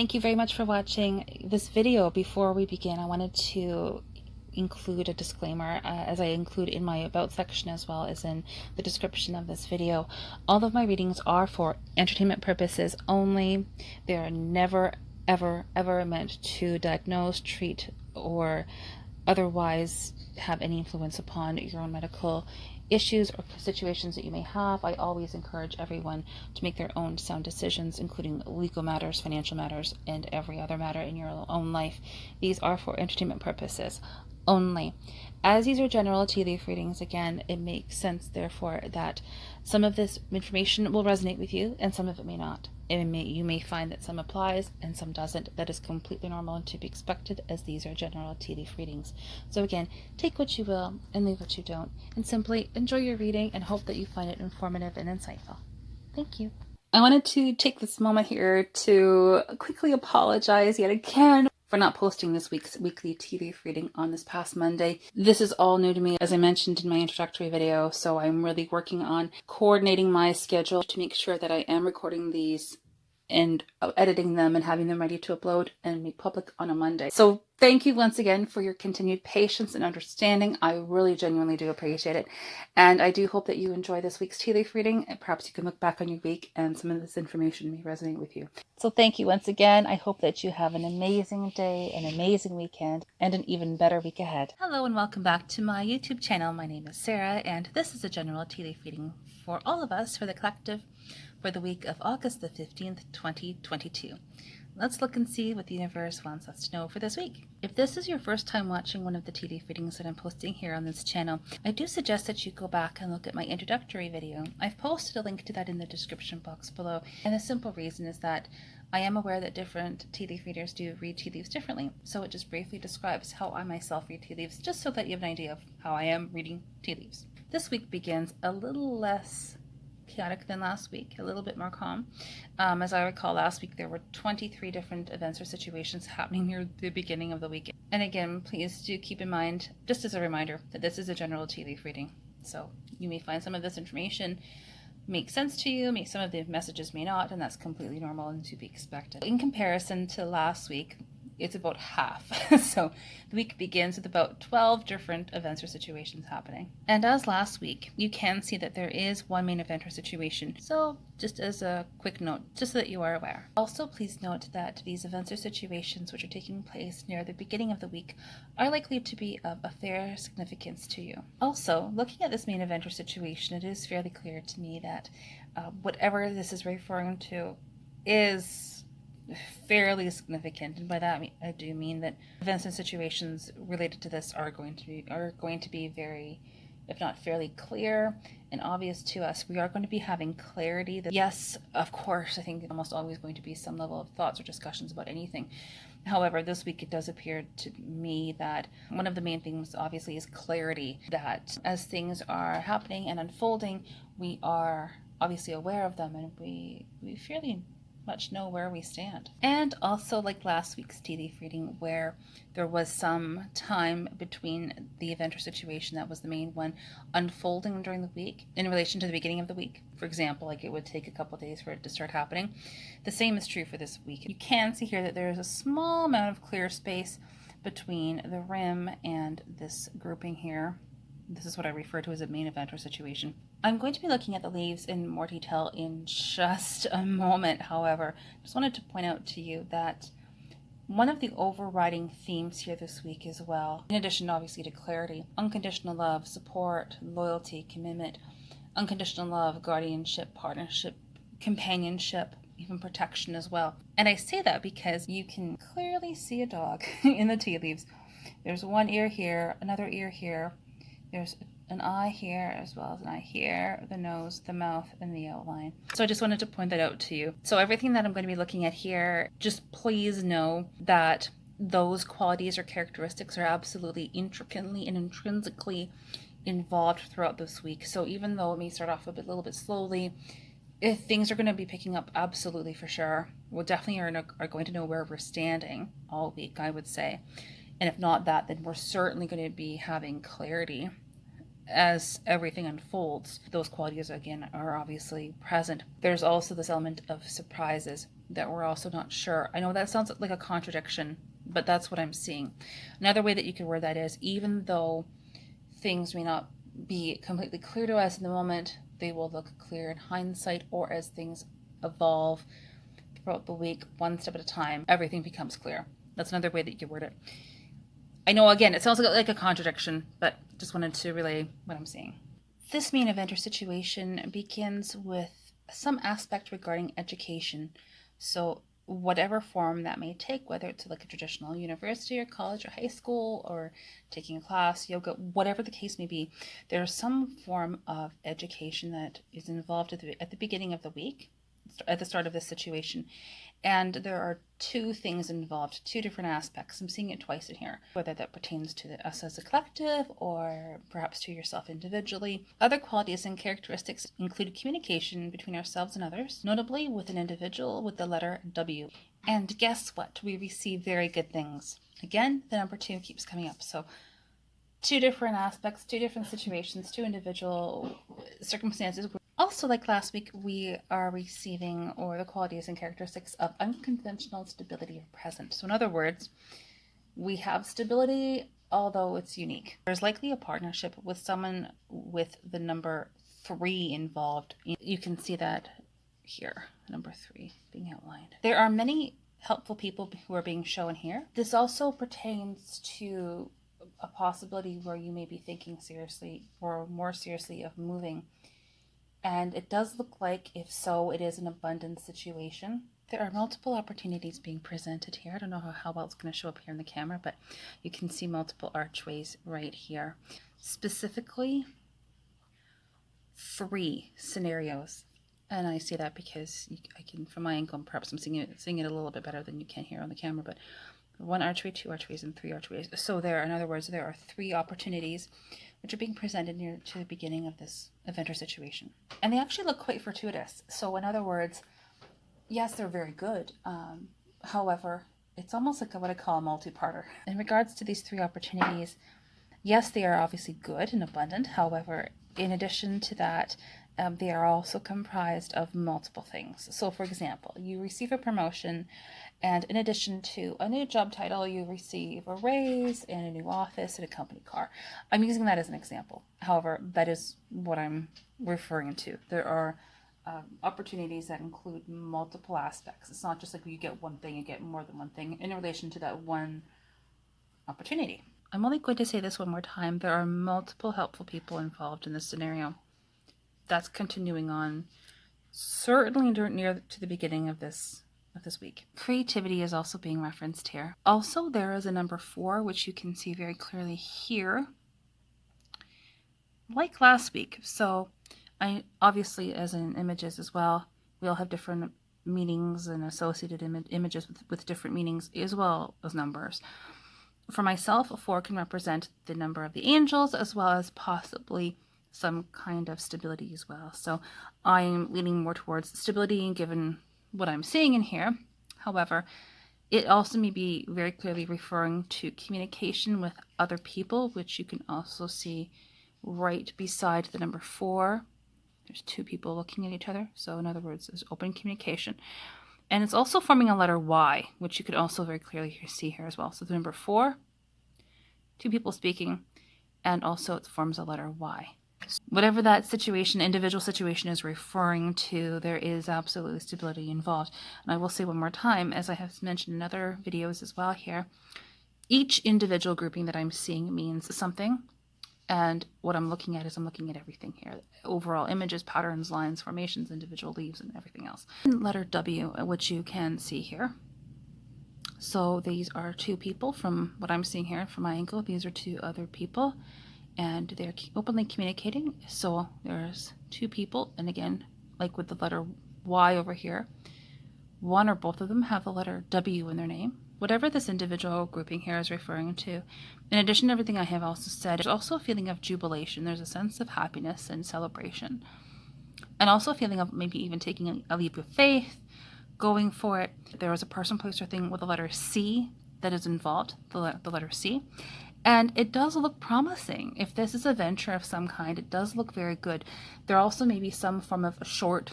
Thank you very much for watching this video. Before we begin, I wanted to include a disclaimer, as I include in my about section as well as in the description of this video. All of my readings are for entertainment purposes only. They are never, ever meant to diagnose, treat, or otherwise have any influence upon your own medical issues or situations that you may have. I always encourage everyone to make their own sound decisions, including legal matters, financial matters, and every other matter in your own life. These are for entertainment purposes only. As these are general tea leaf readings, again, it makes sense, therefore, that some of this information will resonate with you and some of it may not. You may find that some applies and some doesn't. That is completely normal and to be expected, as these are general tea leaf readings. So again, take what you will and leave what you don't, and simply enjoy your reading and hope that you find it informative and insightful. Thank you. I wanted to take this moment here to quickly apologize yet again for not posting this week's weekly tea leaf reading on this past Monday. This is all new to me, as I mentioned in my introductory video, so I'm really working on coordinating my schedule to make sure that I am recording these and editing them and having them ready to upload and make public on a Monday. So thank you once again for your continued patience and understanding. I really genuinely do appreciate it. And I do hope that you enjoy this week's tea leaf reading, and perhaps you can look back on your week and some of this information may resonate with you. So thank you once again. I hope that you have an amazing day, an amazing weekend, and an even better week ahead. Hello and welcome back to my YouTube channel. My name is Sarah, and this is a general tea leaf reading for all of us, for the collective, for the week of August the 15th, 2022. Let's look and see what the universe wants us to know for this week. If this is your first time watching one of the tea leaf readings that I'm posting here on this channel, I do suggest that you go back and look at my introductory video. I've posted a link to that in the description box below, and the simple reason is that I am aware that different tea leaf readers do read tea leaves differently, so it just briefly describes how I myself read tea leaves, just so that you have an idea of how I am reading tea leaves. This week begins a little less chaotic than last week, a little bit more calm. As I recall, last week there were 23 different events or situations happening near the beginning of the week. And again, please do keep in mind, just as a reminder, that this is a general tea leaf reading. So you may find some of this information make sense to you, some of the messages may not, and that's completely normal and to be expected. In comparison to last week, it's about half. So the week begins with about 12 different events or situations happening. And as last week, you can see that there is one main event or situation. So just as a quick note, just so that you are aware. Also, please note that these events or situations which are taking place near the beginning of the week are likely to be of a fair significance to you. Also, looking at this main event or situation, it is fairly clear to me that whatever this is referring to is fairly significant, and by that I do mean that events and situations related to this are going to be very, if not fairly clear and obvious to us. We are going to be having clarity that, yes, of course, I think almost always going to be some level of thoughts or discussions about anything. However, this week it does appear to me that one of the main things obviously is clarity, that as things are happening and unfolding, we are obviously aware of them, and we fairly much know where we stand. And also, like last week's tea leaf reading, where there was some time between the event or situation that was the main one unfolding during the week in relation to the beginning of the week. For example, like it would take a couple days for it to start happening. The same is true for this week. You can see here that there is a small amount of clear space between the rim and this grouping here. This is what I refer to as a main event or situation. I'm going to be looking at the leaves in more detail in just a moment. However, just wanted to point out to you that one of the overriding themes here this week as well, in addition obviously to clarity, unconditional love, support, loyalty, commitment, unconditional love, guardianship, partnership, companionship, even protection as well. And I say that because you can clearly see a dog in the tea leaves. There's one ear here, another ear here. There's an eye here as well as an eye here, the nose, the mouth, and the outline. So I just wanted to point that out to you. So everything that I'm going to be looking at here, just please know that those qualities or characteristics are absolutely intricately and intrinsically involved throughout this week. So even though it may start off a little bit slowly, if things are going to be picking up absolutely for sure. We definitely are going to know where we're standing all week, I would say. And if not that, then we're certainly going to be having clarity as everything unfolds. Those qualities, again, are obviously present. There's also this element of surprises. that we're also not sure. I know that sounds like a contradiction, but that's what I'm seeing. Another way that you could word that is, even though things may not be completely clear to us in the moment, they will look clear in hindsight, or as things evolve throughout the week, one step at a time, everything becomes clear. That's another way that you could word it. I know, again, it sounds like a contradiction, but just wanted to relay what I'm seeing. This main event or situation begins with some aspect regarding education. So whatever form that may take, whether it's like a traditional university or college or high school, or taking a class, yoga, whatever the case may be, there's some form of education that is involved at the beginning of the week, at the start of this situation. And there are two things involved, two different aspects. I'm seeing it twice in here, whether that pertains to us as a collective or perhaps to yourself individually. Other qualities and characteristics include communication between ourselves and others, notably with an individual with the letter W. And guess what? We receive very good things. Again, the number 2 keeps coming up. So two different aspects, two different situations, two individual circumstances. Also, like last week, we are receiving, or the qualities and characteristics of unconventional stability are present. So in other words, we have stability, although it's unique. There's likely a partnership with someone with the number 3 involved. You can see that here, number 3 being outlined. There are many helpful people who are being shown here. This also pertains to a possibility where you may be thinking seriously or more seriously of moving. And it does look like, if so, it is an abundant situation. There are multiple opportunities being presented here. I don't know how well it's going to show up here in the camera, but you can see multiple archways right here. Specifically, 3 scenarios. And I say that because I can, from my angle, perhaps I'm seeing it a little bit better than you can here on the camera, but 1 archway, 2 archways, and 3 archways. So in other words, there are 3 opportunities which are being presented near to the beginning of this event or situation. And they actually look quite fortuitous. So in other words, yes, they're very good. However, it's almost like what I call a multi-parter. In regards to these 3 opportunities, yes, they are obviously good and abundant. However, in addition to that, they are also comprised of multiple things. So for example, you receive a promotion, and in addition to a new job title, you receive a raise and a new office and a company car. I'm using that as an example. However, that is what I'm referring to. There are opportunities that include multiple aspects. It's not just like you get one thing, you get more than one thing in relation to that one opportunity. I'm only going to say this one more time. There are multiple helpful people involved in this scenario. That's continuing on, certainly near to the beginning of this week. Creativity is also being referenced here. Also, there is a number 4, which you can see very clearly here, like last week. So I obviously, as in images as well, we all have different meanings and associated images with different meanings as well as numbers. For myself, a 4 can represent the number of the angels, as well as possibly some kind of stability as well. So I'm leaning more towards stability given what I'm seeing in here. However, it also may be very clearly referring to communication with other people, which you can also see right beside the number 4. There's 2 people looking at each other. So in other words, there's open communication. And it's also forming a letter Y, which you could also very clearly see here as well. So the number 4, 2 people speaking, and also it forms a letter Y. Whatever that situation, individual situation is referring to, there is absolutely stability involved. And I will say one more time, as I have mentioned in other videos as well here, each individual grouping that I'm seeing means something. And what I'm looking at is I'm looking at everything here. Overall images, patterns, lines, formations, individual leaves, and everything else. Letter W, which you can see here. So these are 2 people from what I'm seeing here from my angle. These are 2 other people, and they're openly communicating. So there's 2 people, and again, like with the letter Y over here, one or both of them have the letter W in their name. Whatever this individual grouping here is referring to, in addition to everything I have also said, there's also a feeling of jubilation. There's a sense of happiness and celebration, and also a feeling of maybe even taking a leap of faith, going for it. There is a person, place, or thing with the letter C that is involved, the letter C. And it does look promising. If this is a venture of some kind, it does look very good. There also may be some form of a short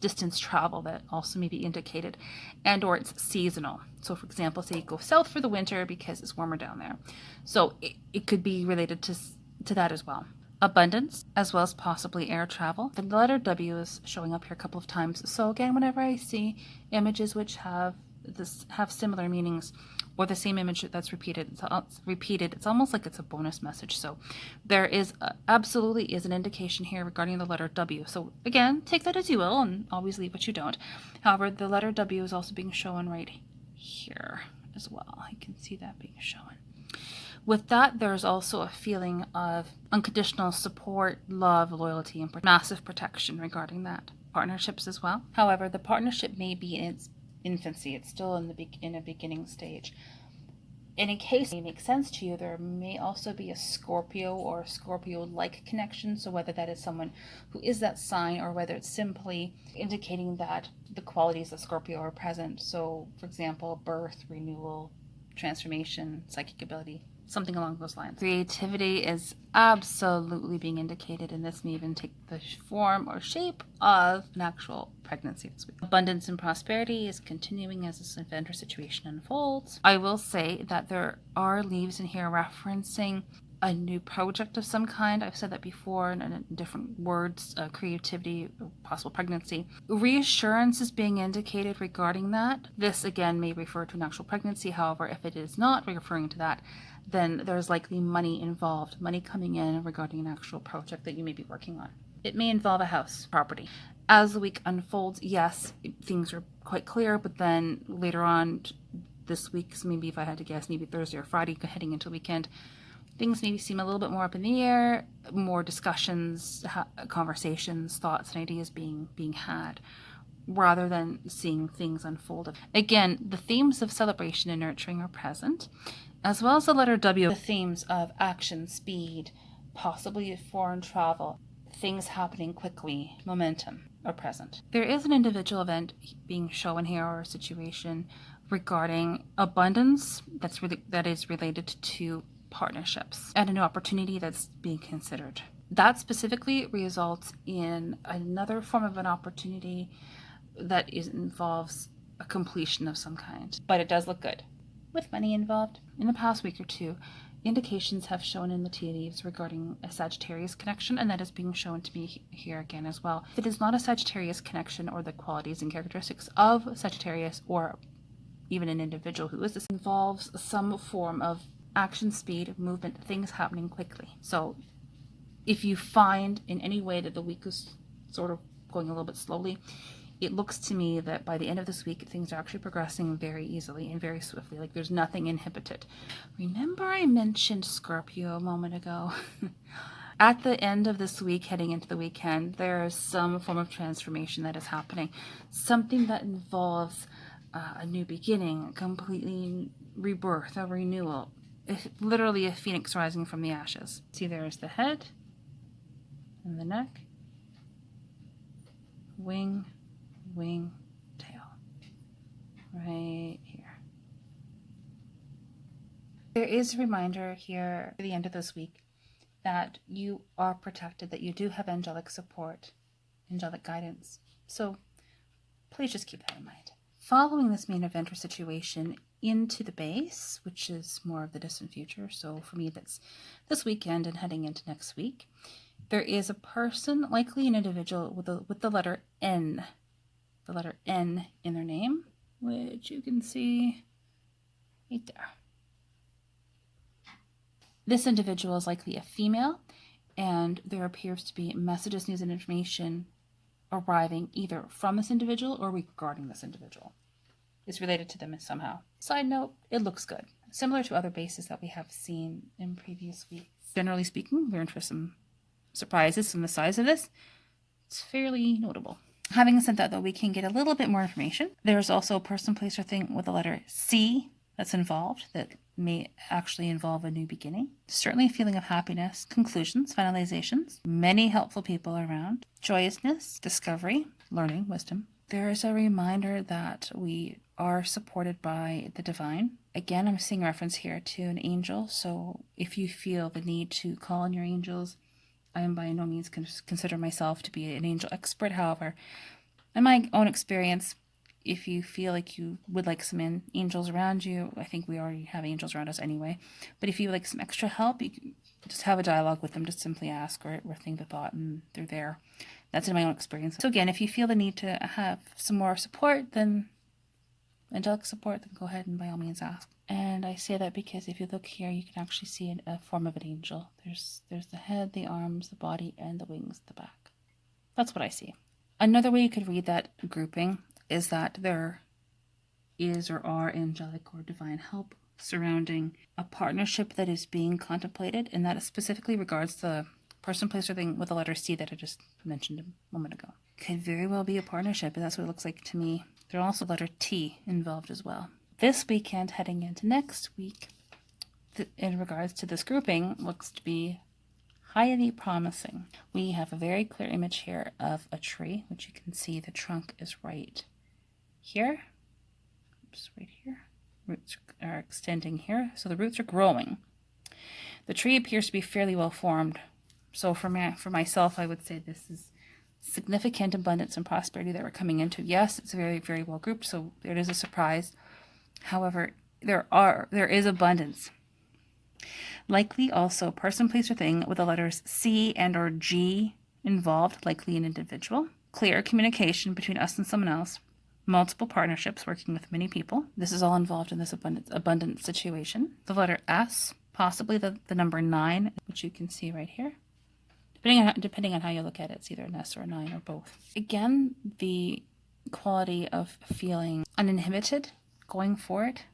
distance travel that also may be indicated, and or it's seasonal. So for example, say you go south for the winter because it's warmer down there. So it could be related to that as well. Abundance, as well as possibly air travel. The letter W is showing up here a couple of times. So again, whenever I see images which have similar meanings, or the same image that's repeated, it's almost like it's a bonus message. So there is absolutely is an indication here regarding the letter W. So again, take that as you will, and always leave what you don't. However, the letter W is also being shown right here as well. You can see that being shown. With that, there's also a feeling of unconditional support, love, loyalty, and massive protection regarding that. Partnerships as well. However, the partnership may be in its infancy. It's still in a beginning stage. And in case it makes sense to you, there may also be a Scorpio or Scorpio-like connection. So whether that is someone who is that sign, or whether it's simply indicating that the qualities of Scorpio are present. So, for example, birth, renewal, transformation, psychic ability, something along those lines. Creativity is absolutely being indicated, and this may even take the form or shape of an actual pregnancy this week. Abundance and prosperity is continuing as this event or situation unfolds. I will say that there are leaves in here referencing a new project of some kind. I've said that before in different words, creativity, possible pregnancy. Reassurance is being indicated regarding that. This again may refer to an actual pregnancy. However, if it is not referring to that, then there's likely money involved, money coming in regarding an actual project that you may be working on. It may involve a house, property. As the week unfolds, yes, things are quite clear, but then later on this week, so maybe if I had to guess, maybe Thursday or Friday heading into the weekend, things maybe seem a little bit more up in the air, more discussions, conversations, thoughts, and ideas being had, rather than seeing things unfold. Again, the themes of celebration and nurturing are present, as well as the letter W. The themes of action, speed, possibly foreign travel, things happening quickly, momentum are present. There is an individual event being shown here, or a situation regarding abundance that is related to partnerships and a new opportunity that's being considered. That specifically results in another form of an opportunity that involves a completion of some kind, but it does look good with money involved. In the past week or two, indications have shown in the tea leaves regarding a Sagittarius connection, and that is being shown to me here again as well. If it is not a Sagittarius connection, or the qualities and characteristics of Sagittarius, or even an individual who is this, involves some form of action, speed, movement, things happening quickly. So if you find in any way that the week is sort of going a little bit slowly, it looks to me that by the end of this week, things are actually progressing very easily and very swiftly. Like there's nothing inhibited. Remember I mentioned Scorpio a moment ago? At the end of this week, heading into the weekend, there is some form of transformation that is happening. Something that involves a new beginning, a completely rebirth, a renewal. Literally a phoenix rising from the ashes. See, there's the head and the neck, wing, tail, right here. There is a reminder here at the end of this week that you are protected, that you do have angelic support, angelic guidance. So please just keep that in mind. Following this main event or situation into the base, which is more of the distant future, so for me that's this weekend and heading into next week, there is a person, likely an individual with the letter N, the letter N in their name, which you can see right there. This individual is likely a female, and there appears to be messages, news, and information arriving either from this individual or regarding this individual. It's related to them somehow. Side note, it looks good. Similar to other bases that we have seen in previous weeks. Generally speaking, we're interested in surprises from the size of this. It's fairly notable. Having said that, though, we can get a little bit more information. There's also a person, place, or thing with the letter C that's involved that may actually involve a new beginning. Certainly a feeling of happiness, conclusions, finalizations, many helpful people around, joyousness, discovery, learning, wisdom. There is a reminder that we are supported by the divine. Again, I'm seeing reference here to an angel, so if you feel the need to call on your angels, I am by no means consider myself to be an angel expert. However, In my own experience, if you feel like you would like some angels around you, I think we already have angels around us anyway, but if you would like some extra help, you can just have a dialogue with them. Just simply ask or think the thought, and they're there. That's in my own experience. So again, if you feel the need to have some more support, then angelic support, then go ahead and by all means ask. And I say that because if you look here, you can actually see a form of an angel. There's the head, the arms, the body, and the wings at the back. That's what I see. Another way you could read that grouping is that there is or are angelic or divine help surrounding a partnership that is being contemplated, and that specifically regards the person, place, or thing with the letter C that I just mentioned a moment ago. Could very well be a partnership, and that's what it looks like to me. There's also letter T involved as well. This weekend, heading into next week, in regards to this grouping, looks to be highly promising. We have a very clear image here of a tree, which you can see the trunk is right here. Oops, right here. Roots are extending here, so the roots are growing. The tree appears to be fairly well formed. So for myself, I would say this is significant abundance and prosperity that we're coming into. Yes, it's very, very well grouped, so it is a surprise. However, there is abundance. Likely also person, place, or thing with the letters C and or G involved, likely an individual. Clear communication between us and someone else. Multiple partnerships working with many people. This is all involved in this abundant situation. The letter S, possibly the number 9, which you can see right here. Depending on how you look at it, it's either an S or a 9 or both. Again, the quality of feeling uninhibited, going for it,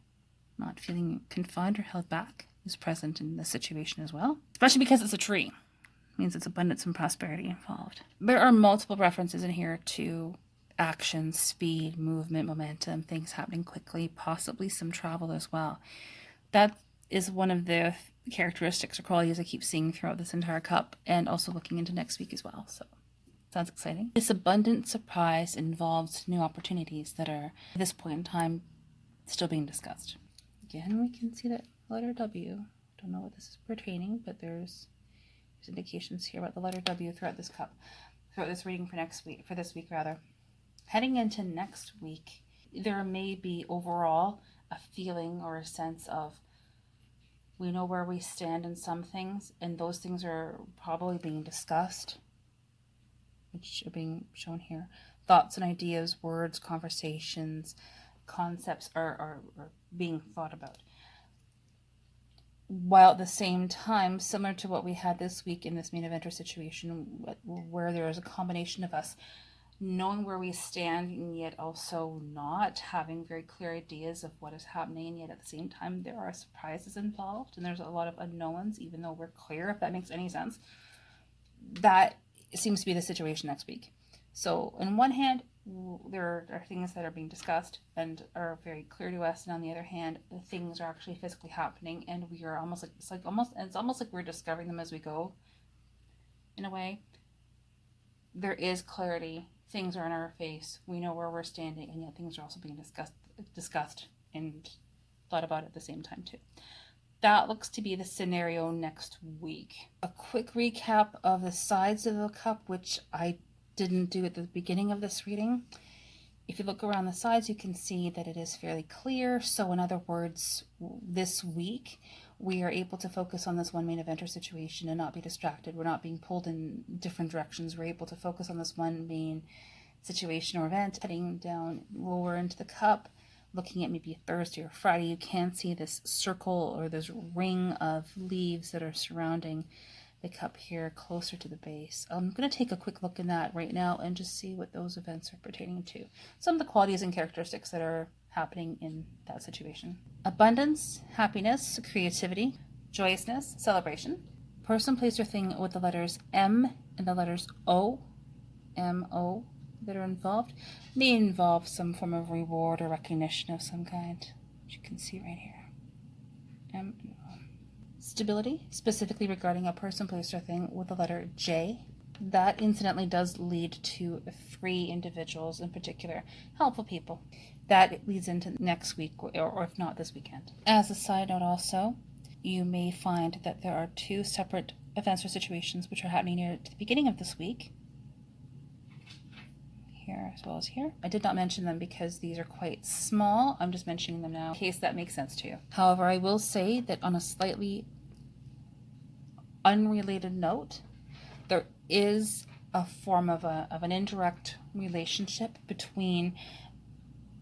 not feeling confined or held back, is present in this situation as well, especially because it's a tree. It means it's abundance and prosperity involved. There are multiple references in here to action, speed, movement, momentum, things happening quickly, possibly some travel as well. That is one of the characteristics or qualities I keep seeing throughout this entire cup, and also looking into next week as well. So sounds exciting. This abundant surprise involves new opportunities that are at this point in time still being discussed. Again, we can see that letter W. Don't know what this is pertaining, but there's indications here about the letter W throughout this cup, throughout this reading for this week rather. Heading into next week, there may be overall a feeling or a sense of we know where we stand in some things, and those things are probably being discussed, which are being shown here. Thoughts and ideas, words, conversations, concepts are being thought about. While at the same time, similar to what we had this week in this main eventer situation, where there is a combination of us knowing where we stand and yet also not having very clear ideas of what is happening, and yet at the same time there are surprises involved and there's a lot of unknowns, even though we're clear, if that makes any sense. That seems to be the situation next week. So on one hand, there are things that are being discussed and are very clear to us, and on the other hand, the things are actually physically happening, and we are almost like it's almost like we're discovering them as we go. In a way, there is clarity. Things are in our face. We know where we're standing, and yet things are also being discussed and thought about at the same time too. That looks to be the scenario next week. A quick recap of the sides of the cup, which I didn't do at the beginning of this reading. If you look around the sides, you can see that it is fairly clear. So in other words, this week, we are able to focus on this one main eventer situation and not be distracted. We're not being pulled in different directions. We're able to focus on this one main situation or event. Heading down lower into the cup, looking at maybe a Thursday or Friday, you can see this circle or this ring of leaves that are surrounding the cup here closer to the base. I'm going to take a quick look in that right now and just see what those events are pertaining to. Some of the qualities and characteristics that are happening in that situation. Abundance, happiness, creativity, joyousness, celebration. Person, place, or thing with the letters M and the letters O, M-O, that are involved may involve some form of reward or recognition of some kind, which you can see right here. M and O. Stability, specifically regarding a person, place, or thing with the letter J. That incidentally does lead to 3 individuals in particular, helpful people. That leads into next week, or if not this weekend. As a side note also, you may find that there are 2 separate events or situations which are happening near to the beginning of this week. here as well as here. I did not mention them because these are quite small. I'm just mentioning them now in case that makes sense to you. However, I will say that on a slightly unrelated note, there is a form of an indirect relationship between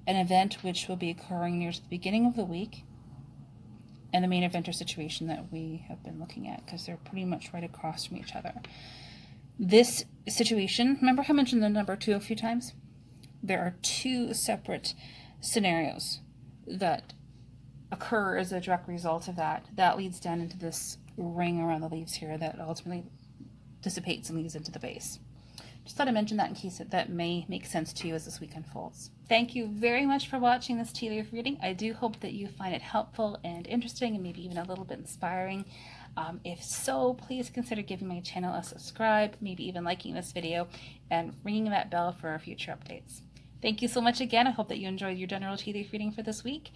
an event which will be occurring near the beginning of the week and the main event or situation that we have been looking at, because they're pretty much right across from each other. This situation, remember how I mentioned the number 2 a few times? There are 2 separate scenarios that occur as a direct result of that. That leads down into this ring around the leaves here that ultimately dissipates and leads into the base. Just thought I'd mention that in case that may make sense to you as this week unfolds. Thank you very much for watching this tea leaf reading. I do hope that you find it helpful and interesting and maybe even a little bit inspiring. If so, please consider giving my channel a subscribe, maybe even liking this video, and ringing that bell for future updates. Thank you so much again. I hope that you enjoyed your general tea leaf reading for this week,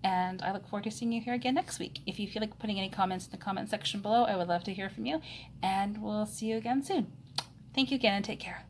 and I look forward to seeing you here again next week. If you feel like putting any comments in the comment section below, I would love to hear from you, and we'll see you again soon. Thank you again, and take care.